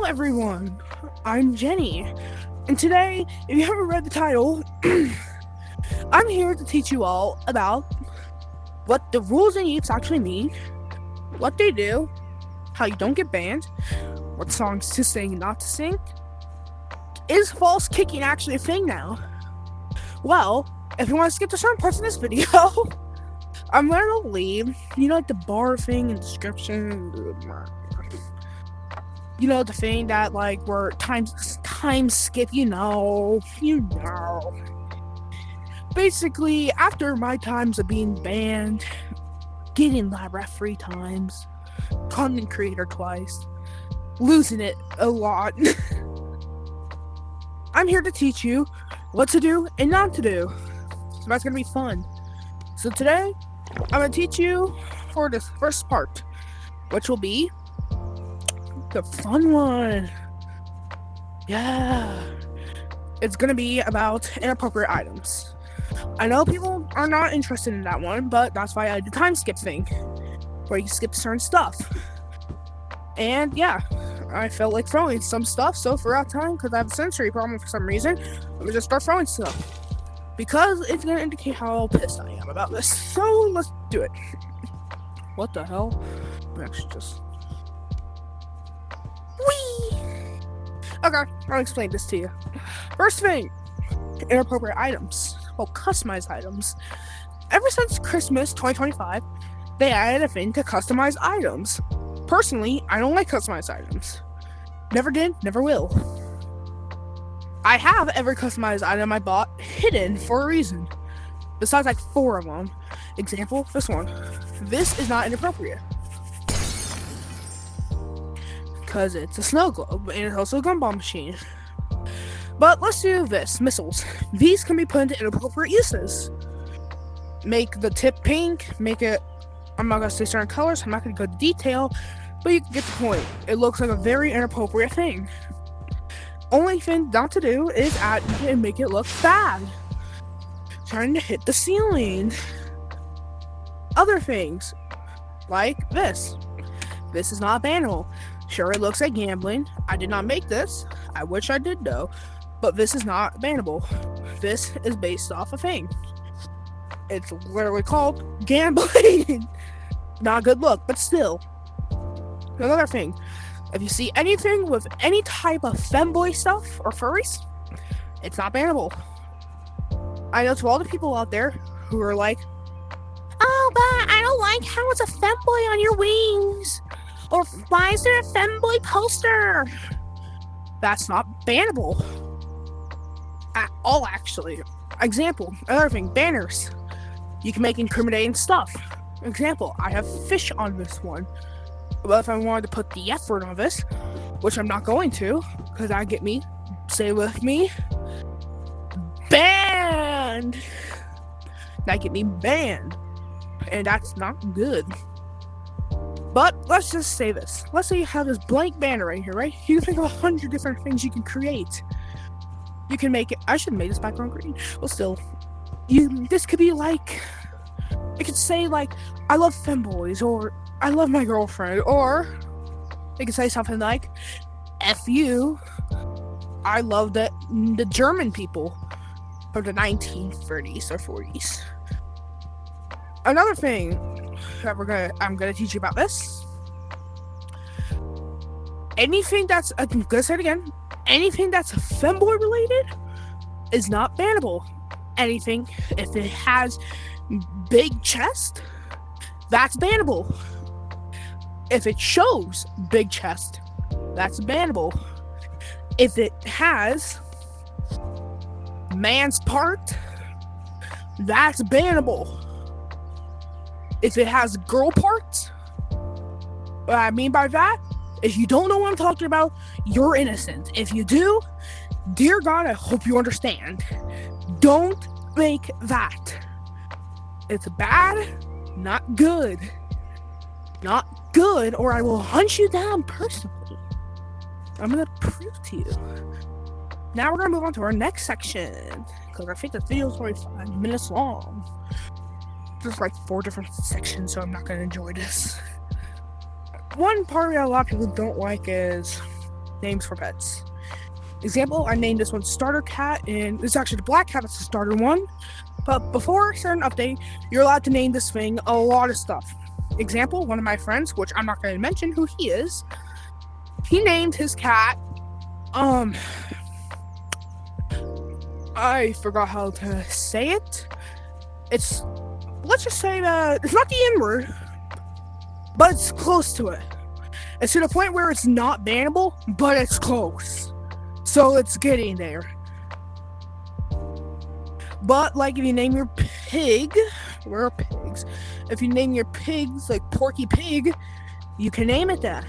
everyone, I'm Jenny, and today, if you haven't read the title, I'm here to teach you all about what the rules and yeets actually mean, what they do, how you don't get banned, what songs to sing and not to sing. Is false kicking actually a thing now? Well, if you want to skip to certain parts of this video, I'm going to leave, like the bar thing and description, the thing that, where time skip, Basically, after my times of being banned, getting lab rat 3 times, content creator twice, losing it a lot, I'm here to teach you what to do and not to do. So that's going to be fun. So today, I'm going to teach you for this first part, which will be the fun one. Yeah. It's going to be about inappropriate items. I know people are not interested in that one, but that's why I did the time skip thing, where you skip certain stuff. And yeah, I felt like throwing some stuff, so throughout time, because I have a sensory problem for some reason, I'm going to just start throwing stuff. Because it's going to indicate how pissed I am about this. So let's do it. What the hell? I'm actually just... Whee! Okay, I'll explain this to you. First thing, inappropriate items. Well, customized items. Ever since Christmas 2025, they added a thing to customize items. Personally, I don't like customized items. Never did, never will. I have every customized item I bought hidden for a reason. Besides 4 of them. Example, this one. This is not inappropriate. Because it's a snow globe, and it's also a gumball machine. But let's do this, missiles. These can be put into inappropriate uses. Make the tip pink, make it, I'm not going to say certain colors, I'm not going to go into detail, but you can get the point. It looks like a very inappropriate thing. Only thing not to do is add it and make it look bad. Trying to hit the ceiling. Other things, like this. This is not bannable. Sure, it looks like gambling. I did not make this. I wish I did though. But this is not bannable. This is based off a thing. It's literally called gambling. Not a good look, but still. Another thing. If you see anything with any type of femboy stuff or furries, it's not bannable. I know to all the people out there who are like, oh, but I don't like how it's a femboy on your wings. Or why is there a femboy poster? That's not bannable. At all, actually. Example, another thing, banners. You can make incriminating stuff. Example, I have fish on this one. But if I wanted to put the F word on this, which I'm not going to, because that get me, say with me, banned. That get me banned. And that's not good. But let's just say this. Let's say you have this blank banner right here, right? You can think of 100 different things you can create. You can make it. I should make this background green. Well, still, this could be like, it could say I love femboys, or I love my girlfriend, or it could say something like, F you, I love the German people from the 1930s or 40s. Another thing that I'm gonna teach you about this. Anything that's, I'm gonna say it again, anything that's femboy related is not bannable. Anything, if it has big chest, that's bannable. If it shows big chest, that's bannable. If it has man's part, that's bannable. If it has girl parts, what I mean by that, if you don't know what I'm talking about, you're innocent. If you do, dear God, I hope you understand. Don't make that. It's bad, not good. Not good, or I will hunt you down personally. I'm gonna prove to you. Now we're gonna move on to our next section, because I think the video is only 5 minutes long. There's 4 different sections, so I'm not gonna enjoy this. One part that a lot of people don't like is names for pets. Example, I named this one Starter Cat, and it's actually the black cat that's the starter one. But before a certain update, you're allowed to name this thing a lot of stuff. Example, one of my friends, which I'm not going to mention who he is, he named his cat, I forgot how to say it. Let's just say that it's not the N-word, but it's close to it. It's to the point where it's not bannable, but it's close. So it's getting there. But like if you name your pig, we're pigs. If you name your pigs like Porky Pig, you can name it that.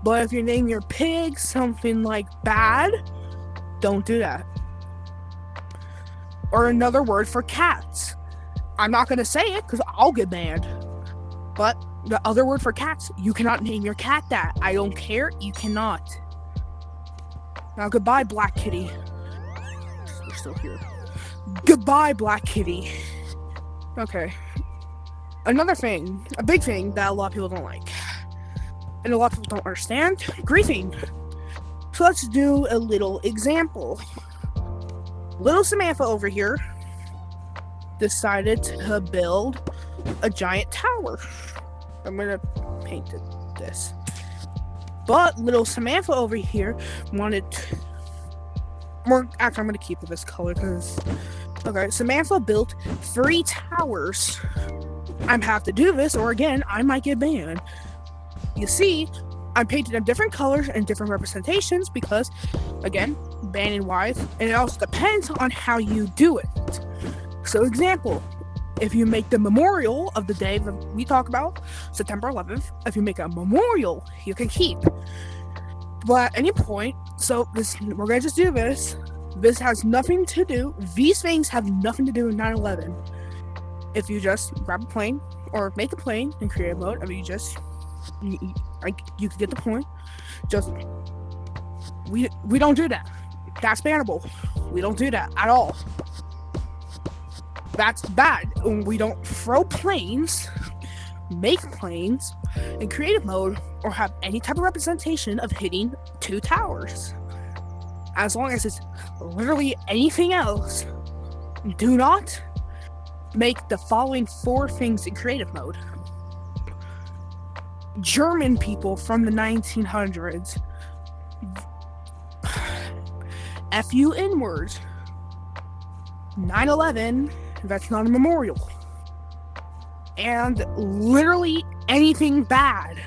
But if you name your pig something like bad, don't do that. Or another word for cats. I'm not gonna say it because I'll get banned. But the other word for cats, you cannot name your cat that. I don't care, you cannot. Now goodbye, Black Kitty. We're still here. Goodbye, Black Kitty. Okay. Another thing, a big thing that a lot of people don't like, and a lot of people don't understand, griefing. So let's do a little example. Little Samantha over here decided to build a giant tower. I'm gonna paint this. But little Samantha over here wanted more. Actually, I'm gonna keep it this color because okay, Samantha built 3 towers. I have to do this, or again, I might get banned. You see, I painted them different colors and different representations because, again, banning wise, and it also depends on how you do it. So, example, if you make the memorial of the day that we talk about, September 11th, if you make a memorial, you can keep. But at any point, so this, we're gonna just do this. This has nothing to do, these things have nothing to do with 9/11. If you just grab a plane, or make a plane in creative mode, I mean, you can get the point. Just, we don't do that. That's bannable. We don't do that at all. That's bad. We don't throw planes, make planes in creative mode, or have any type of representation of hitting 2 towers. As long as it's literally anything else, do not make the following 4 things in creative mode. German people from the 1900s. F-U N-words. 9/11, that's not a memorial. And literally anything bad.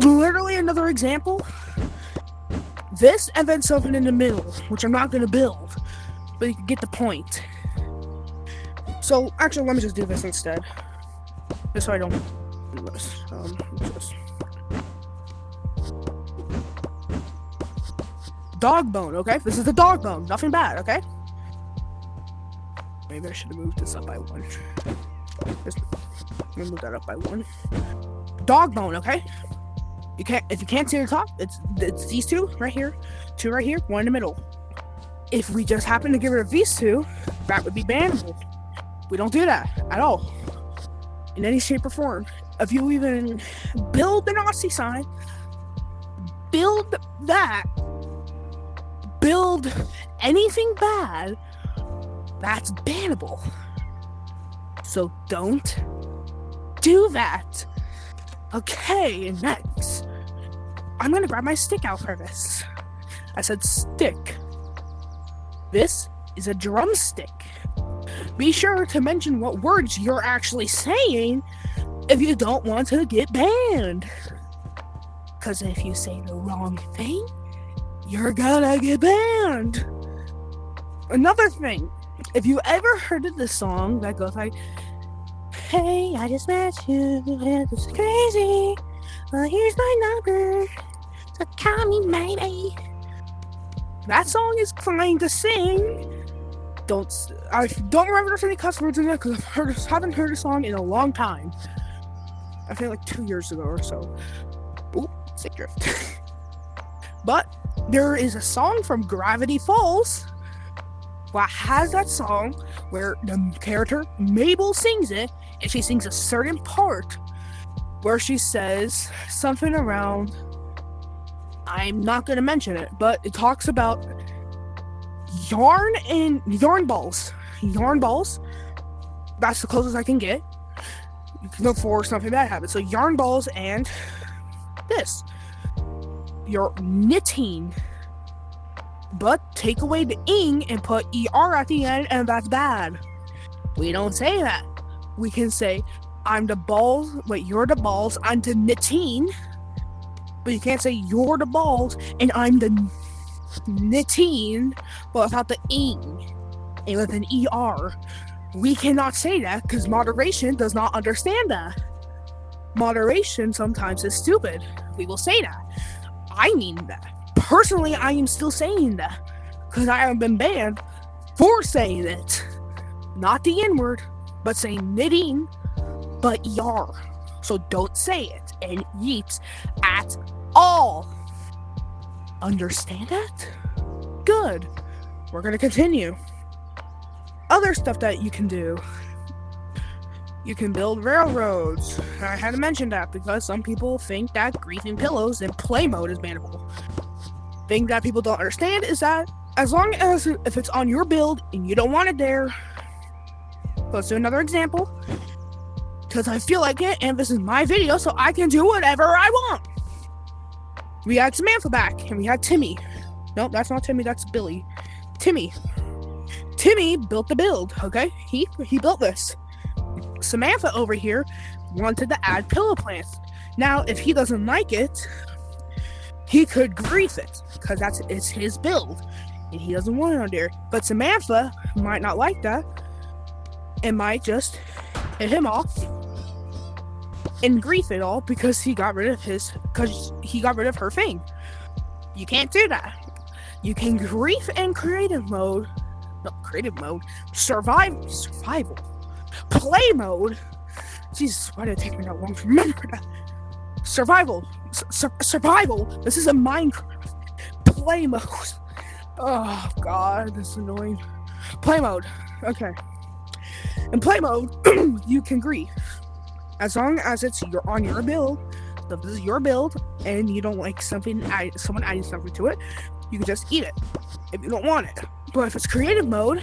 Literally another example. This and then something in the middle, which I'm not going to build. But you can get the point. So, actually, let me just do this instead. Just so I don't do this. Dog bone, okay? This is the dog bone. Nothing bad, okay? Maybe I should have moved this up by 1. Just move that up by 1. Dog bone, okay? You can't. If you can't see the top, it's these 2 right here, 2 right here, 1 in the middle. If we just happen to get rid of these 2, that would be bannable. We don't do that at all, in any shape or form. If you even build the Nazi sign, build that, build anything bad, that's bannable. So don't do that. Okay, next. I'm gonna grab my stick out for this. I said stick. This is a drumstick. Be sure to mention what words you're actually saying if you don't want to get banned. Because if you say the wrong thing, you're gonna get banned. Another thing, if you ever heard of the song that goes like, hey, I just met you, it's crazy, well, here's my number, so call me maybe. That song is fine to sing. I don't remember there's any cuss words in it because I haven't heard a song in a long time. I think like 2 years ago or so. Ooh, sick drift. But there is a song from Gravity Falls that has that song where the character Mabel sings it, and she sings a certain part where she says something around, I'm not going to mention it, but it talks about yarn and yarn balls. Yarn balls, that's the closest I can get before something bad happens. So yarn balls and this. You're knitting, but take away the ing and put er at the end, and that's bad. We don't say that. We can say, I'm the balls, wait, you're the balls, I'm the knitting, but you can't say you're the balls and I'm the knitting, but without the ing and with an er. We cannot say that because moderation does not understand that. Moderation sometimes is stupid. We will say that. I mean that. Personally, I am still saying that because I have been banned for saying it. Not the N-word, but saying knitting, but er. So don't say it and yeets at all. Understand that? Good. We're going to continue. Other stuff that you can do. You can build railroads. I had to mention that because some people think that griefing pillows in play mode is bannable. Thing that people don't understand is that as long as if it's on your build and you don't want it there. Let's do another example. Because I feel like it and this is my video, so I can do whatever I want. We had Samantha back and we had Timmy. Nope, that's not Timmy, that's Billy. Timmy built the build, okay? He built this. Samantha over here wanted to add pillow plants. Now, if he doesn't like it, he could grief it, because it's his build, and he doesn't want it on there. But Samantha might not like that, and might just hit him off and grief it all because he got rid of her thing. You can't do that. You can grief in survival, play mode. Jesus, why did it take me that long to remember that? Survival. This is a Minecraft play mode. Oh God, this is annoying. Play mode. Okay. In play mode, you can grief as long as you're on your build. So this is your build, and you don't like someone adding something to it. You can just eat it if you don't want it. But if it's creative mode,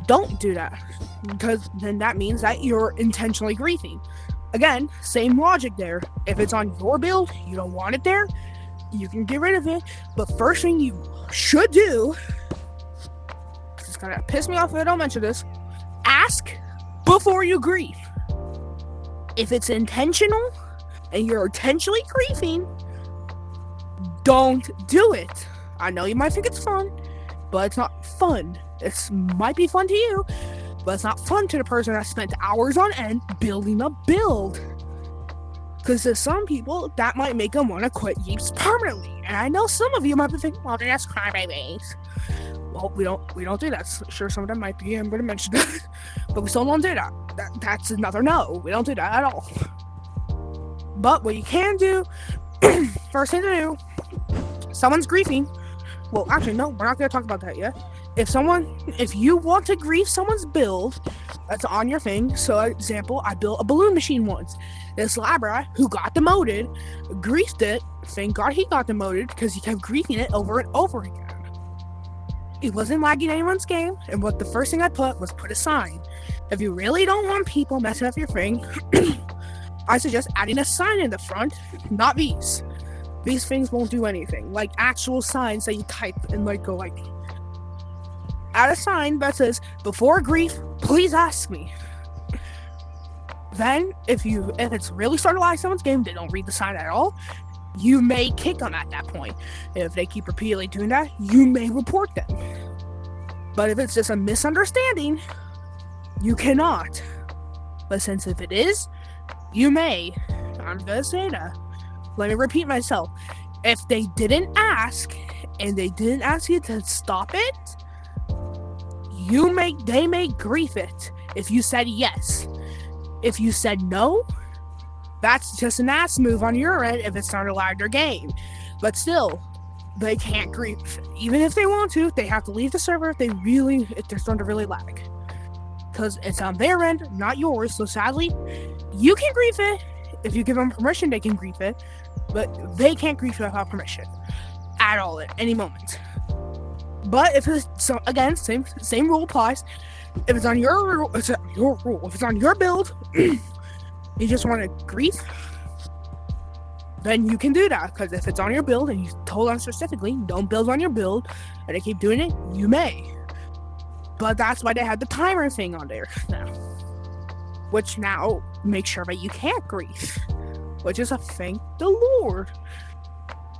don't do that, because then that means that you're intentionally griefing. Again, same logic there. If it's on your build, you don't want it there, you can get rid of it. But first thing you should do, it's gonna piss me off if I don't mention this, ask before you grief. If it's intentional and you're intentionally griefing, don't do it. I know you might think it's fun, but it's not fun. It might be fun to you, but it's not fun to the person that spent hours on end building a build. Because to some people, that might make them want to quit Yeeps permanently. And I know some of you might be thinking, well, that's crybabies. Well, we don't do that. Sure, some of them might be. I'm going to mention that, but we still don't do that. That's another no. We don't do that at all. But what you can do, first thing to do, someone's griefing. Well, actually, no, we're not going to talk about that yet. If you want to grief someone's build, that's on your thing. So, example, I built a balloon machine once. This lab rat who got demoted, griefed it. Thank God he got demoted because he kept griefing it over and over again. It wasn't lagging anyone's game, and what the first thing I put a sign. If you really don't want people messing up your thing, I suggest adding a sign in the front, not these. These things won't do anything. Like actual signs that you type and go like, add a sign that says, before grief, please ask me. Then, if it's really starting to lag someone's game, they don't read the sign at all, you may kick them at that point. If they keep repeatedly doing that, you may report them. But if it's just a misunderstanding, you cannot. But since if it is, you may. I'm gonna say that. Let me repeat myself. If they didn't ask, and they didn't ask you to stop it, they may grief it if you said yes. If you said no, that's just an ass move on your end if it's not a lagged game. But still, they can't grief. Even if they want to, they have to leave the server if they're starting to really lag. Because it's on their end, not yours. So sadly, you can grief it If you give them permission, they can grief it, but they can't grief it without permission at all at any moment. But if it's, so again, same rule applies. If it's on your rule, it's your rule. If it's on your build, you just want to grief, then you can do that. Because if it's on your build and you told them specifically, don't build on your build, and they keep doing it, you may. But that's why they had the timer thing on there now, which now makes sure that you can't grief, which is a thank the Lord.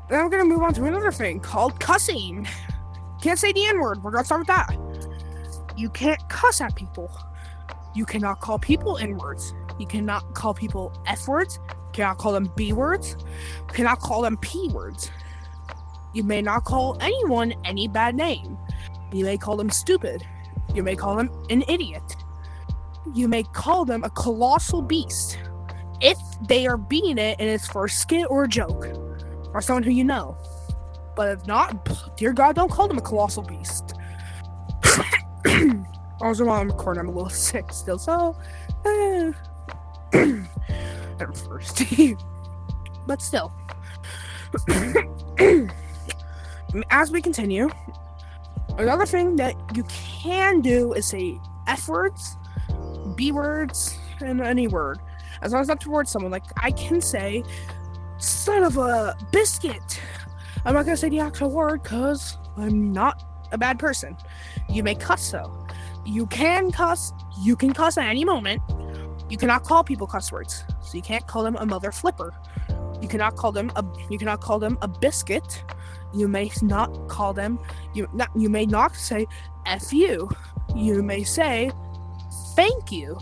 Then we're gonna move on to another thing called cussing. Can't say the N-word. We're gonna start with that. You can't cuss at people. You cannot call people N-words. You cannot call people F-words. You cannot call them B-words. You cannot call them P-words. You may not call anyone any bad name. You may call them stupid. You may call them an idiot. You may call them a colossal beast if they are being it and it's for a skit or a joke or someone who you know. But if not, dear God, don't call them a colossal beast. Also, while I'm recording, I'm a little sick still, so I'm thirsty. But still, as we continue, another thing that you can do is say F words, B words, and any word. As long as it's not towards someone, like I can say, son of a biscuit. I'm not gonna say the actual word because I'm not a bad person. You may cuss though. You can cuss. You can cuss at any moment. You cannot call people cuss words. So you can't call them a mother flipper. You cannot call them a biscuit. You may not call them. You may not say F you. You may say thank you.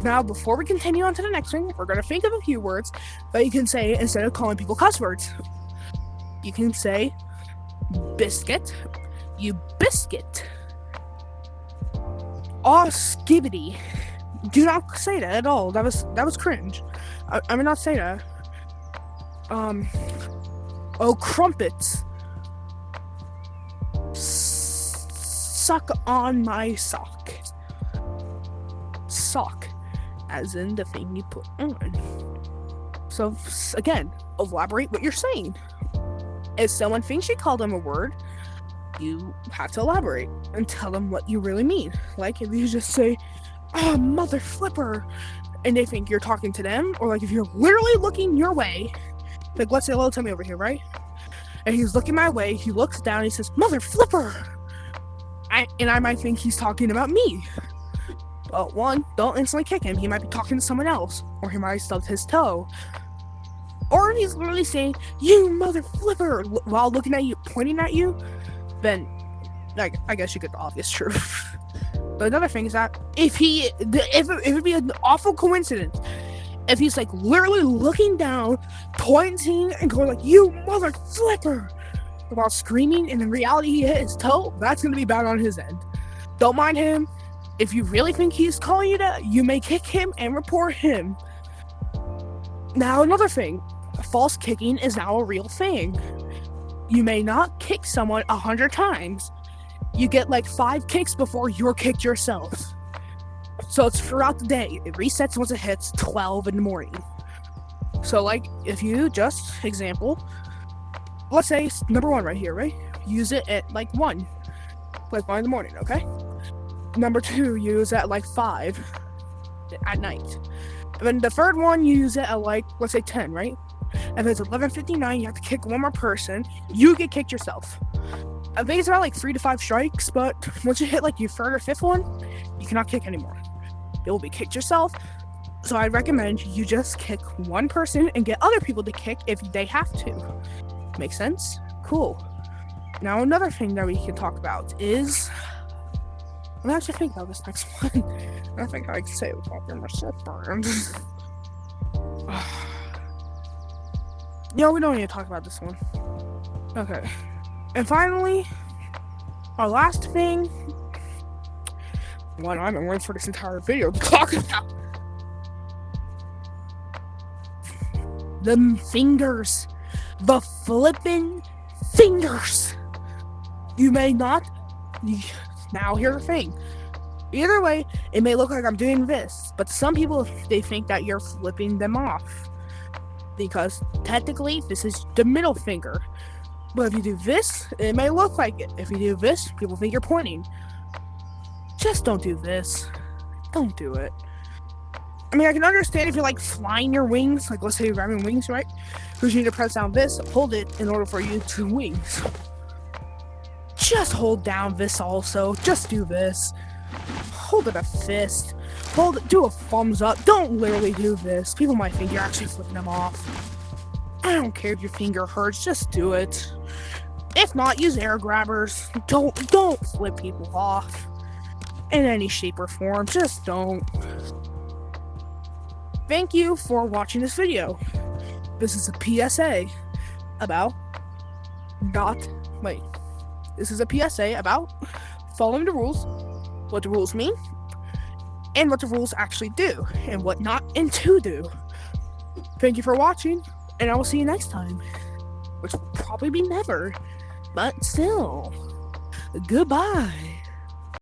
Now, before we continue on to the next thing, we're gonna think of a few words that you can say instead of calling people cuss words. You can say biscuit, you biscuit. Aw, skibbity. Do not say that at all. That was cringe. I would not say that. Oh, crumpets. Suck on my sock. Sock, as in the thing you put on. So, again, elaborate what you're saying. If someone thinks you call them a word, you have to elaborate and tell them what you really mean. Like if you just say, oh, mother flipper, and they think you're talking to them, or like if you're literally looking your way, like let's say hello to me over here, right? And he's looking my way, he looks down, he says, mother flipper! I might think he's talking about me. But one, don't instantly kick him, he might be talking to someone else, or he might have stubbed his toe. Or if he's literally saying, you mother flipper, while looking at you, pointing at you, then, like, I guess you get the obvious truth. But another thing is that if it would be an awful coincidence, if he's like literally looking down, pointing, and going like, you mother flipper, while screaming, and in reality he hit his toe, that's gonna be bad on his end. Don't mind him. If you really think he's calling you that, you may kick him and report him. Now, another thing, false kicking is now a real thing. You may not kick someone 100 times. You get like 5 kicks before you're kicked yourself. So it's throughout the day. It resets once it hits 12 in the morning. So like, if you just, example, let's say number 1 right here, right? Use it at like 1 in the morning, okay? Number 2, use it at like 5 at night. And then the third one, you use it at like, let's say 10, right? If it's 11:59, you have to kick one more person. You get kicked yourself. I think it's about like 3 to 5 strikes, but once you hit like your 3rd or 5th one, you cannot kick anymore. You'll be kicked yourself. So I recommend you just kick one person and get other people to kick if they have to. Make sense? Cool. Now another thing that we can talk about is, I'm actually thinking about this next one. I think I can say it without getting myself burned. Yeah, we don't need to talk about this one. Okay. And finally, our last thing, one I've been waiting for this entire video to talk about. The fingers. The flippin' fingers. You may not. Now, here's the thing. Either way, it may look like I'm doing this, but some people, they think that you're flipping them off. Because technically, this is the middle finger. But if you do this, it may look like it. If you do this, people think you're pointing. Just don't do this. Don't do it. I mean, I can understand if you're like flying your wings, like let's say you're grabbing wings, right? Because you need to press down this, hold it in order for you to wings. Just hold down this also. Just do this. Hold it a fist. Hold it, do a thumbs up. Don't literally do this. People might think you're actually flipping them off. I don't care if your finger hurts, just do it. If not, use air grabbers. Don't flip people off in any shape or form. Just don't. Thank you for watching this video. This is a PSA about This is a PSA about following the rules, what the rules mean, and what the rules actually do, and what not and to do. Thank you for watching, and I will see you next time. Which will probably be never, but still. Goodbye.